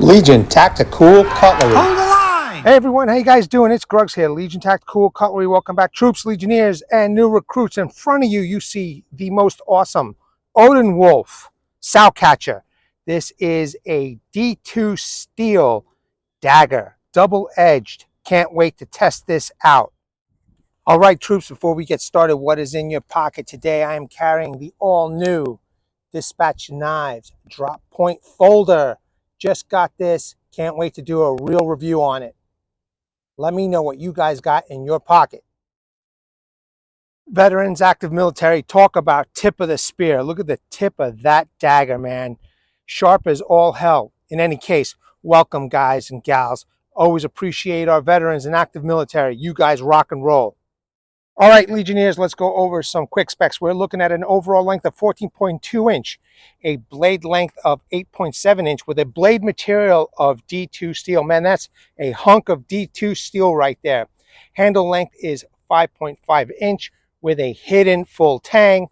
Legion Tactical Cutlery. Hold the line! Hey everyone, how you guys doing? It's Grugs here, Legion Tactical Cutlery. Welcome back, troops, legionnaires, and new recruits. In front of you, you see the most awesome Odenwolf SowCatcher. This is a D2 steel dagger, double-edged. Can't wait to test this out. All right, troops, before we get started, what is in your pocket today? I am carrying the all-new Dispatch Knives drop point folder. Just got this. Can't wait to do a real review on it. Let me know what you guys got in your pocket. Veterans, active military, talk about tip of the spear. Look at the tip of that dagger, man. Sharp as all hell. In any case, welcome, guys and gals. Always appreciate our veterans and active military. You guys rock and roll. All right, Legionnaires, let's go over some quick specs. We're looking at an overall length of 14.2 inch, a blade length of 8.7 inch with a blade material of D2 steel. Man, that's a hunk of D2 steel right there. Handle length is 5.5 inch with a hidden full tang.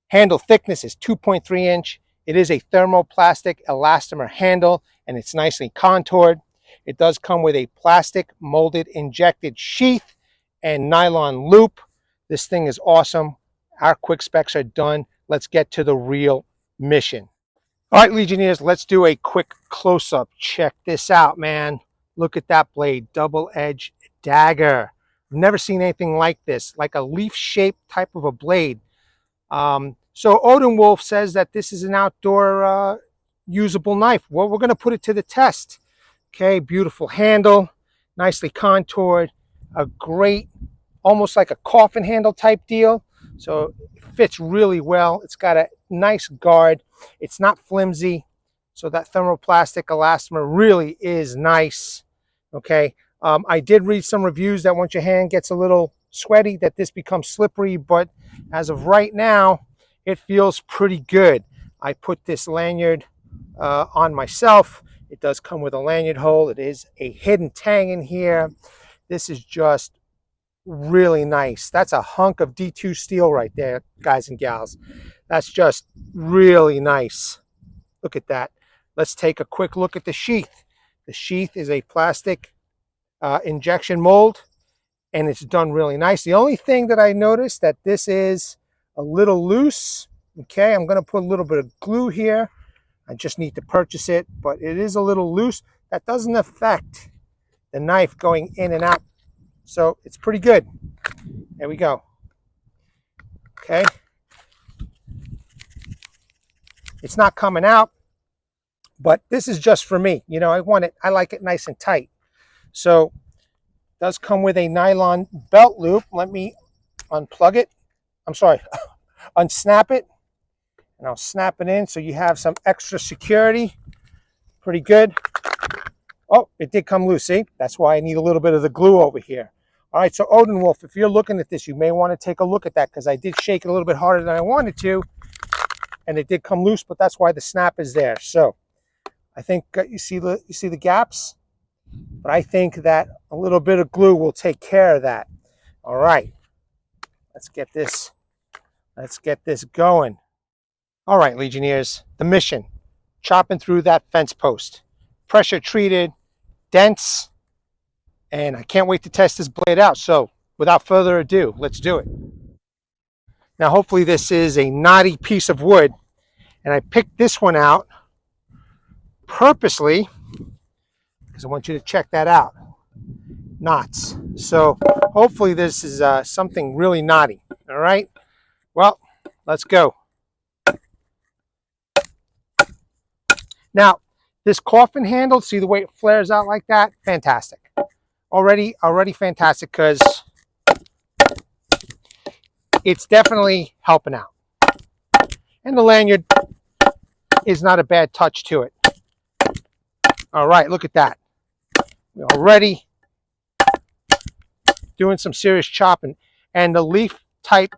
Handle thickness is 2.3 inch. It is a thermoplastic elastomer handle, and it's nicely contoured. It does come with a plastic molded injected sheath and nylon loop. This thing is awesome. Our quick specs are done. Let's get to the real mission. All right, Legionnaires, let's do a quick close-up. Check this out, man. Look at that blade, double-edged dagger. I've never seen anything like this, like a leaf-shaped type of a blade. So Odenwolf says that this is an outdoor usable knife. Well, we're going to put it to the test. Okay, beautiful handle, nicely contoured. A great, almost like a coffin handle type deal. So it fits really well. It's got a nice guard. It's not flimsy. So that thermoplastic elastomer really is nice. Okay. I did read some reviews that once your hand gets a little sweaty, that this becomes slippery. But as of right now, it feels pretty good. I put this lanyard on myself. It does come with a lanyard hole. It is a hidden tang in here. This is just really nice. That's a hunk of D2 steel right there, guys and gals. That's just really nice. Look at that. Let's take a quick look at the sheath. The sheath is a plastic injection mold, and it's done really nice. The only thing that I noticed that this is a little loose. Okay, I'm going to put a little bit of glue here. I just need to purchase it, but it is a little loose. That doesn't affect the knife going in and out, so it's pretty good. There we go. Okay, it's not coming out, but this is just for me. You know, I like it nice and tight. So it does come with a nylon belt loop. Let me unplug it. I'm sorry, unsnap it, and I'll snap it in so you have some extra security. Pretty good. Oh, it did come loose, see? That's why I need a little bit of the glue over here. All right, so Odenwolf, if you're looking at this, you may want to take a look at that because I did shake it a little bit harder than I wanted to, and it did come loose, but that's why the snap is there. So I think you see the gaps, but I think that a little bit of glue will take care of that. All right, let's get this going. All right, Legionnaires, the mission, chopping through that fence post, pressure treated, dense, and I can't wait to test this blade out. So without further ado, let's do it. Now hopefully this is a knotty piece of wood, and I picked this one out purposely because I want you to check that out. Knots. So hopefully this is something really knotty. All right, well, let's go. Now this coffin handle, see the way it flares out like that? Fantastic. Already fantastic, because it's definitely helping out. And the lanyard is not a bad touch to it. All right, look at that. We're already doing some serious chopping. And the leaf type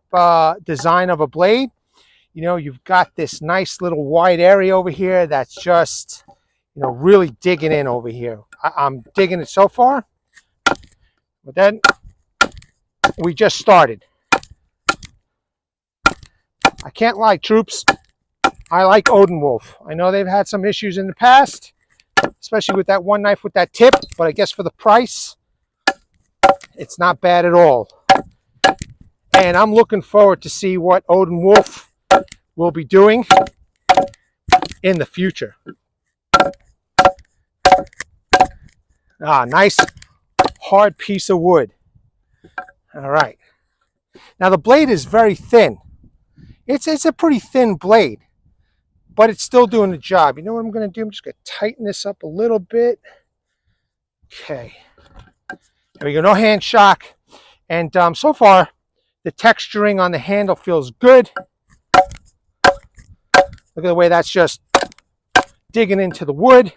design of a blade, you know, you've got this nice little wide area over here that's just, you know, really digging in over here. I'm digging it so far, but then we just started. I can't lie, troops. I like Odenwolf. I know they've had some issues in the past, especially with that one knife with that tip, but I guess for the price, it's not bad at all. And I'm looking forward to see what Odenwolf will be doing in the future. Nice hard piece of wood. All right. Now the blade is very thin. It's a pretty thin blade, but it's still doing the job. You know what I'm going to do? I'm just going to tighten this up a little bit. Okay. There we go. No hand shock. And so far, the texturing on the handle feels good. Look at the way that's just digging into the wood.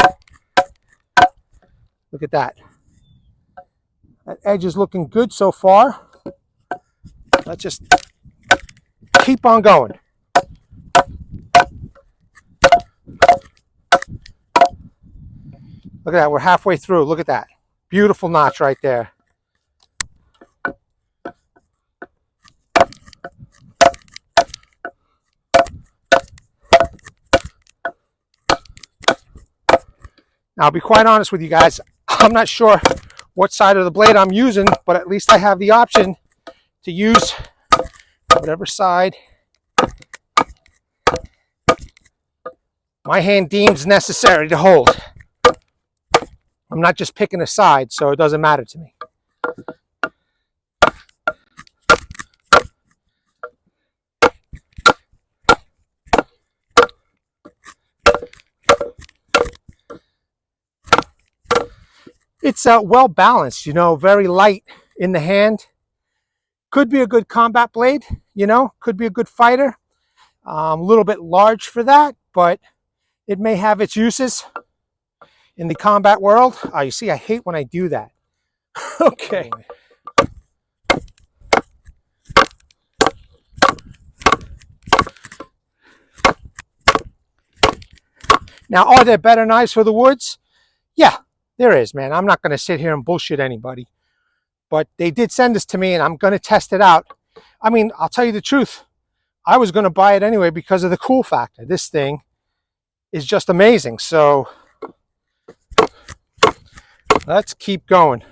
Look at that. That edge is looking good so far. Let's just keep on going. Look at that. We're halfway through. Look at that. Beautiful notch right there. Now, I'll be quite honest with you guys. I'm not sure what side of the blade I'm using, but at least I have the option to use whatever side my hand deems necessary to hold. I'm not just picking a side, so it doesn't matter to me. It's well balanced, you know, very light in the hand. Could be a good combat blade, you know, could be a good fighter. A little bit large for that, but it may have its uses in the combat world. You see, I hate when I do that. Okay. Now, are there better knives for the woods? Yeah, there is, man. I'm not going to sit here and bullshit anybody. But they did send this to me, and I'm going to test it out. I mean, I'll tell you the truth. I was going to buy it anyway because of the cool factor. This thing is just amazing. So let's keep going.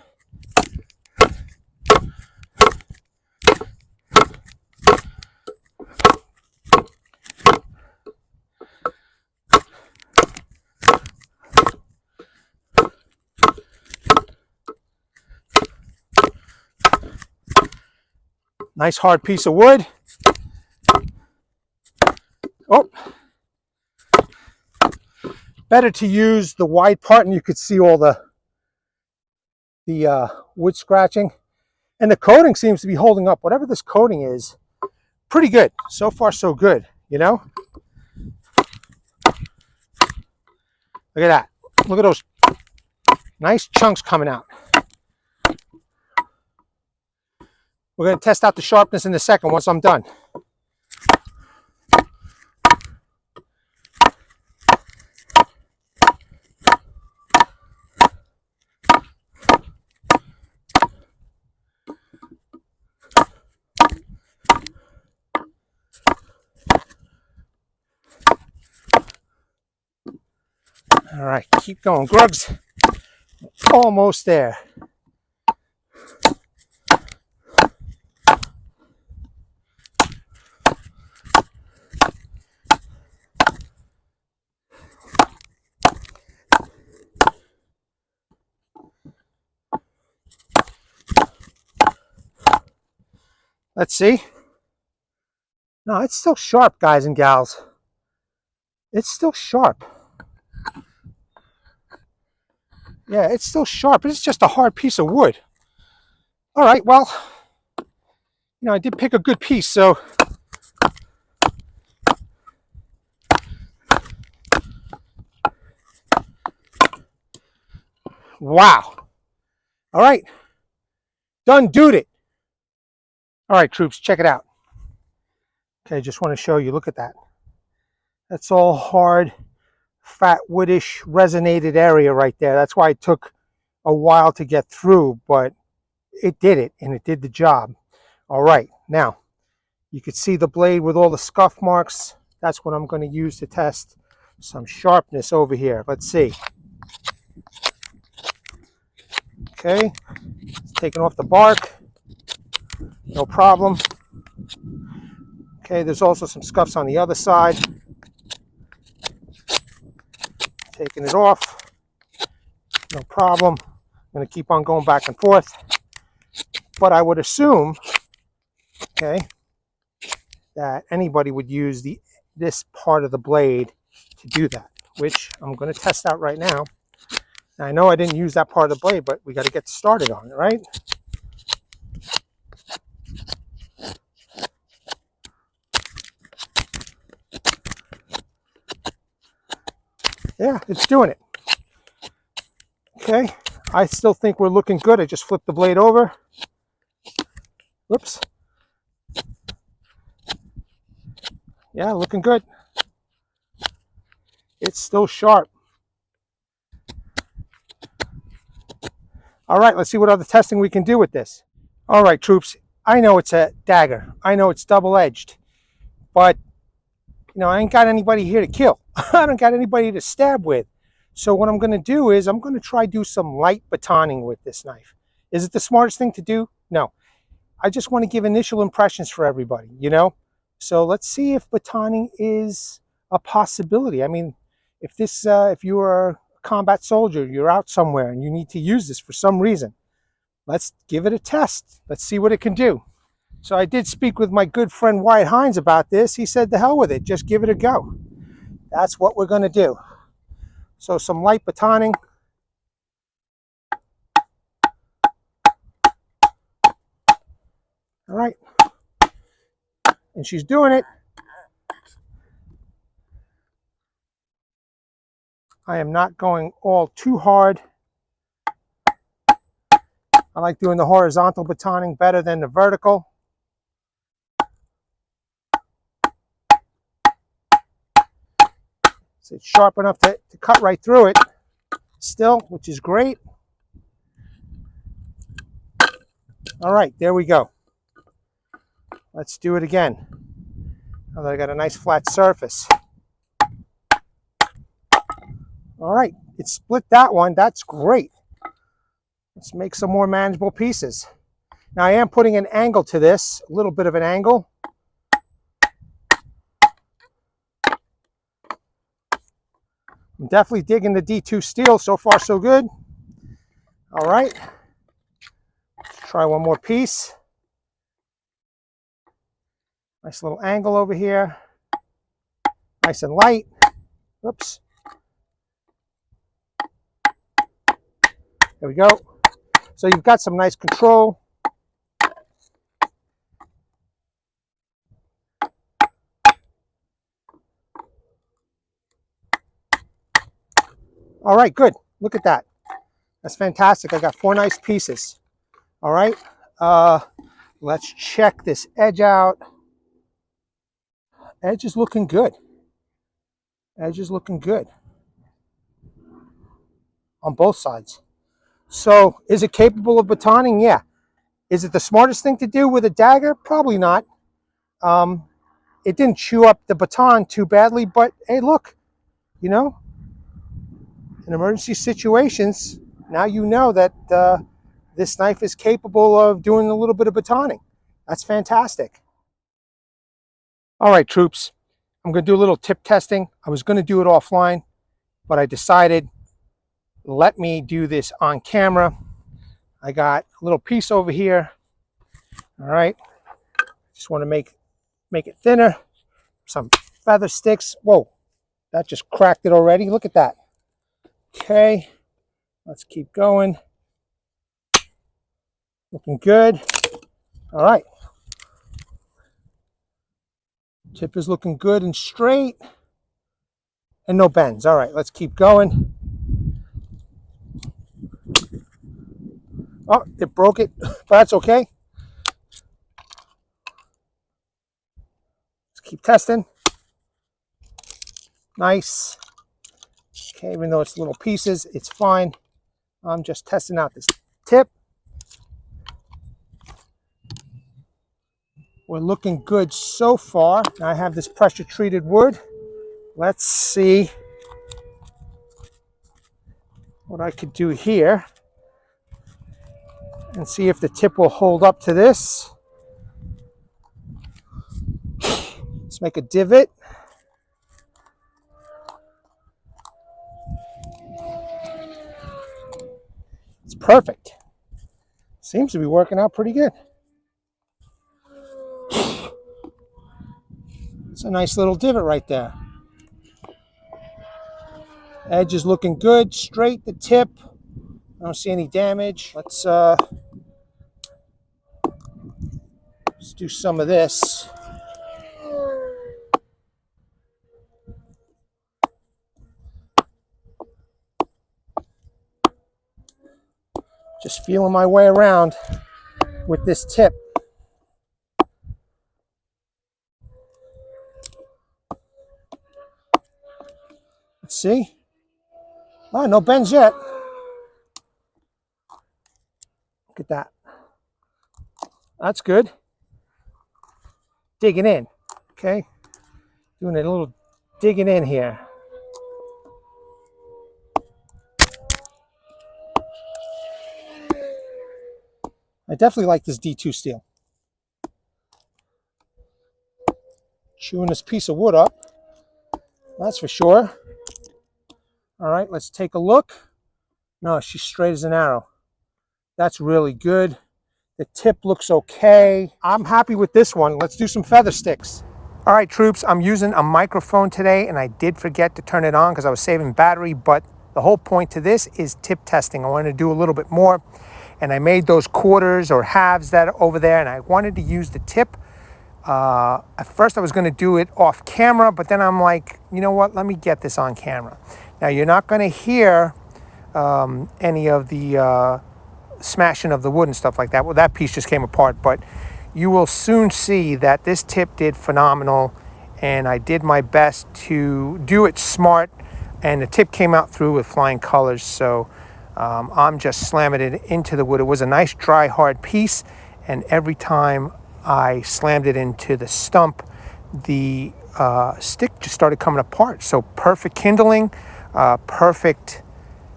Nice hard piece of wood. Oh, better to use the wide part, and you could see all the wood scratching. And the coating seems to be holding up. Whatever this coating is, pretty good. So far, so good, you know? Look at that. Look at those nice chunks coming out. We're going to test out the sharpness in a second once I'm done. All right, keep going, Grugs. Almost there. Let's see. No, it's still sharp, guys and gals. It's still sharp. Yeah, it's still sharp. It's just a hard piece of wood. All right, well, you know, I did pick a good piece, so wow. All right, done dude it. All right, troops, check it out. Okay, just want to show you. Look at that. That's all hard, fat, woodish, resonated area right there. That's why it took a while to get through, but it did it, and it did the job. All right, now, you can see the blade with all the scuff marks. That's what I'm going to use to test some sharpness over here. Let's see. Okay, it's taking off the bark, no problem. Okay, there's also some scuffs on the other side. Taking it off, no problem. I'm going to keep on going back and forth. But I would assume, okay, that anybody would use this part of the blade to do that, which I'm going to test out right now. Now, I know I didn't use that part of the blade, but we got to get started on it, right? Yeah, it's doing it. Okay, I still think we're looking good. I just flipped the blade over. Whoops. Yeah, looking good. It's still sharp. All right, let's see what other testing we can do with this. All right, troops, I know it's a dagger. I know it's double-edged, but you know, I ain't got anybody here to kill. I don't got anybody to stab with. So what I'm going to do is I'm going to try do some light batoning with this knife. Is it the smartest thing to do? No. I just want to give initial impressions for everybody, you know? So let's see if batoning is a possibility. I mean, if you are a combat soldier, you're out somewhere and you need to use this for some reason, let's give it a test. Let's see what it can do. So I did speak with my good friend Wyatt Hines about this. He said, the hell with it, just give it a go. That's what we're going to do. So some light batoning. All right. And she's doing it. I am not going all too hard. I like doing the horizontal batoning better than the vertical. So it's sharp enough to cut right through it still, which is great. All right, there we go. Let's do it again. Now that I got a nice flat surface. All right, it split that one. That's great. Let's make some more manageable pieces. Now I am putting an angle to this, a little bit of an angle. I'm definitely digging the D2 steel. So far, so good. All right. Let's try one more piece. Nice little angle over here. Nice and light. Oops. There we go. So you've got some nice control. All right, good. Look at that. That's fantastic. I got 4 nice pieces. All right. Let's check this edge out. Edge is looking good. Edge is looking good on both sides. So is it capable of batoning? Yeah. Is it the smartest thing to do with a dagger? Probably not. It didn't chew up the baton too badly, but hey, look, you know, in emergency situations, now you know that this knife is capable of doing a little bit of batoning. That's fantastic. All right, troops, I'm going to do a little tip testing. I was going to do it offline, but I decided, let me do this on camera. I got a little piece over here. All right, just want to make it thinner. Some feather sticks. Whoa, that just cracked it already. Look at that. Okay, let's keep going. Looking good. All right. Tip is looking good and straight. And no bends. All right, let's keep going. Oh, it broke it, but that's okay. Let's keep testing. Nice. Okay, even though it's little pieces, it's fine. I'm just testing out this tip. We're looking good so far. I have this pressure treated wood. Let's see what I could do here. and see if the tip will hold up to this. Let's make a divot. It's perfect. Seems to be working out pretty good. It's a nice little divot right there. Edge is looking good, straight, the tip. I don't see any damage. Let's do some of this. Just feeling my way around with this tip. Let's see. Oh, no bends yet. Look at that. That's good. Digging in. Okay. Doing a little digging in here. I definitely like this D2 steel. Chewing this piece of wood up. That's for sure. All right, let's take a look. No, she's straight as an arrow. That's really good. The tip looks okay. I'm happy with this one. Let's do some feather sticks. All right, troops, I'm using a microphone today, and I did forget to turn it on because I was saving battery, but the whole point to this is tip testing. I wanted to do a little bit more, and I made those quarters or halves that are over there, and I wanted to use the tip. At first I was going to do it off camera, but then I'm like, you know what, let me get this on camera. Now you're not going to hear any of the smashing of the wood and stuff like that. Well, that piece just came apart, but you will soon see that this tip did phenomenal, and I did my best to do it smart, and the tip came out through with flying colors. So I'm just slamming it into the wood. It was a nice dry hard piece, and every time I slammed it into the stump, the stick just started coming apart. So perfect kindling, perfect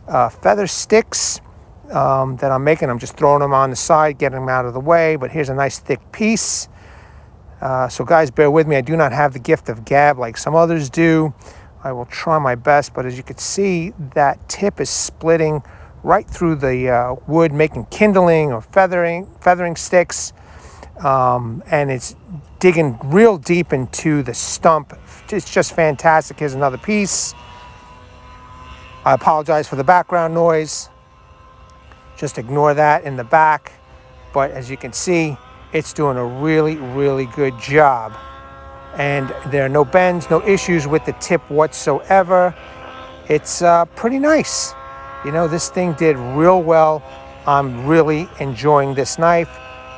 feather sticks that I'm making. I'm just throwing them on the side, getting them out of the way, but here's a nice thick piece. So guys, bear with me. I do not have the gift of gab like some others do. I will try my best, but as you can see, that tip is splitting right through the wood, making kindling or feathering sticks. And it's digging real deep into the stump. It's just fantastic. Here's another piece. I apologize for the background noise. Just ignore that in the back. But as you can see, it's doing a really, really good job. And there are no bends, no issues with the tip whatsoever. It's pretty nice. You know, this thing did real well. I'm really enjoying this knife.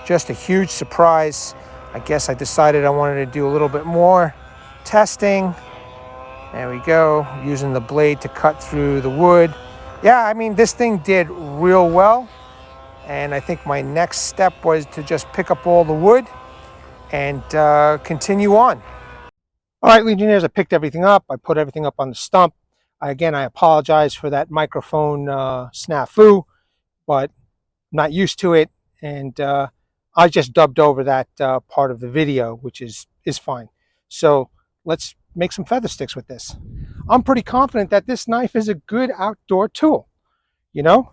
Just a huge surprise. I guess I decided I wanted to do a little bit more testing. There we go, using the blade to cut through the wood. Yeah, I mean, this thing did real well. And I think my next step was to just pick up all the wood and continue on. All right, Legionnaires, I picked everything up. I put everything up on the stump. Again, I apologize for that microphone snafu, but I'm not used to it. And I just dubbed over that part of the video, which is fine. So let's make some feather sticks with this. I'm pretty confident that this knife is a good outdoor tool, you know?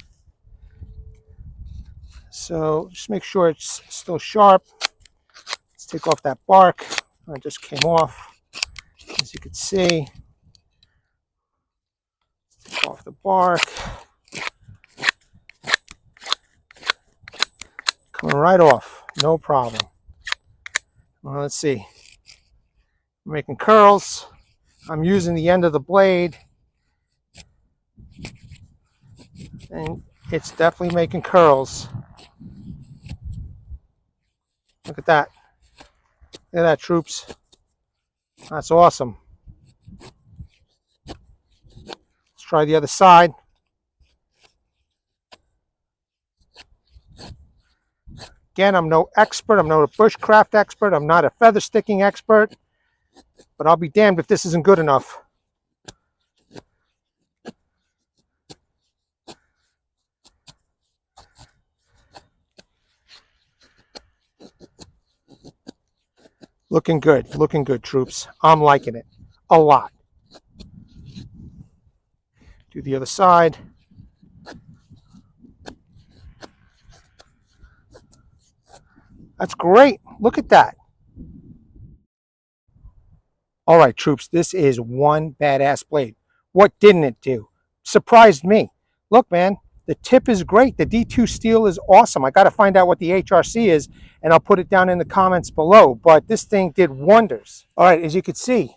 So just make sure it's still sharp. Let's take off that bark. It just came off, as you can see. Take off the bark. Coming right off, no problem. Well, let's see. I'm making curls. I'm using the end of the blade, and it's definitely making curls. Look at that. Look at that, troops. That's awesome. Let's try the other side. Again, I'm no expert. I'm not a bushcraft expert. I'm not a feather sticking expert. But I'll be damned if this isn't good enough. Looking good, troops. I'm liking it a lot. Do the other side. That's great. Look at that. All right, troops, this is one badass blade. What didn't it do? Surprised me. Look, man, the tip is great. The D2 steel is awesome. I got to find out what the HRC is, and I'll put it down in the comments below. But this thing did wonders. All right, as you can see,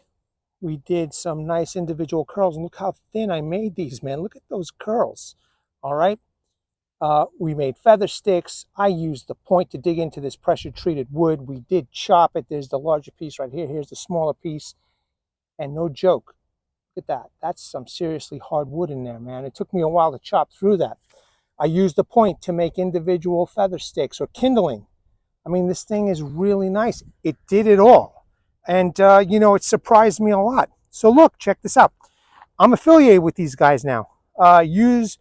we did some nice individual curls. And look how thin I made these, man. Look at those curls. All right. We made feather sticks. I used the point to dig into this pressure treated wood. We did chop it. There's the larger piece right here. Here's the smaller piece. And no joke, look at that. That's some seriously hard wood in there, man. It took me a while to chop through that. I used the point to make individual feather sticks or kindling. I mean, this thing is really nice. It did it all. And, you know, it surprised me a lot. So look, check this out. I'm affiliated with these guys now. Use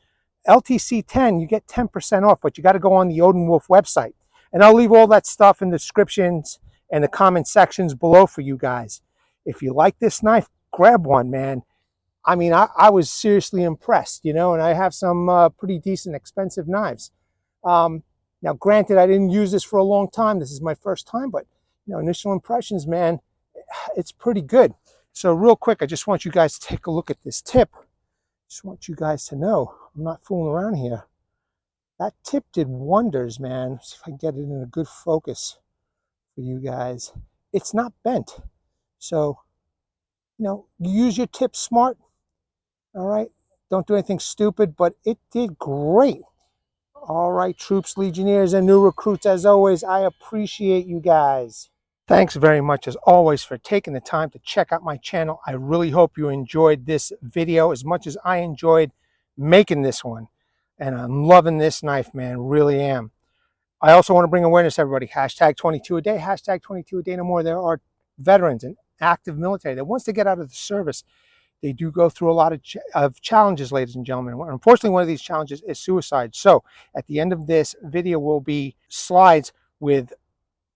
LTC10, you get 10% off, but you got to go on the Odenwolf website. And I'll leave all that stuff in the descriptions and the comment sections below for you guys. If you like this knife, grab one, man. I mean, I was seriously impressed, you know, and I have some pretty decent, expensive knives. Now, granted, I didn't use this for a long time. This is my first time, but, you know, initial impressions, man, it's pretty good. So real quick, I just want you guys to take a look at this tip. Just want you guys to know, I'm not fooling around here. That tip did wonders, man. Let's see if I can get it in a good focus for you guys. It's not bent. So, you know, you use your tip smart, all right? Don't do anything stupid, but it did great. All right, troops, legionnaires, and new recruits, as always, I appreciate you guys. Thanks very much, as always, for taking the time to check out my channel. I really hope you enjoyed this video as much as I enjoyed making this one. And I'm loving this knife, man, really am. I also want to bring awareness, everybody. Hashtag 22 a day, hashtag 22 a day no more. There are veterans and active military that once they get out of the service, they do go through a lot of challenges, ladies and gentlemen. Unfortunately, one of these challenges is suicide. So at the end of this video will be slides with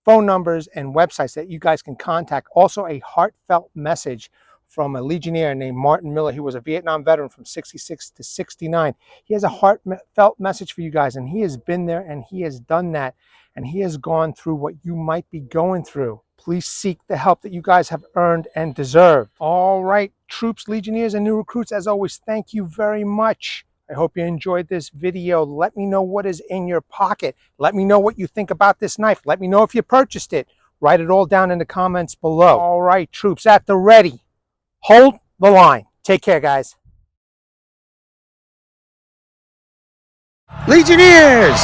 phone numbers and websites that you guys can contact. Also a heartfelt message from a legionnaire named Martin Miller. He was a Vietnam veteran from 66 to 69. He has a heartfelt message for you guys, and he has been there and he has done that, and he has gone through what you might be going through. Please seek the help that you guys have earned and deserve. All right, troops, legionnaires, and new recruits, as always, thank you very much. I hope you enjoyed this video. Let me know what is in your pocket. Let me know what you think about this knife. Let me know if you purchased it. Write it all down in the comments below. All right, troops, at the ready. Hold the line. Take care, guys. Legionnaires!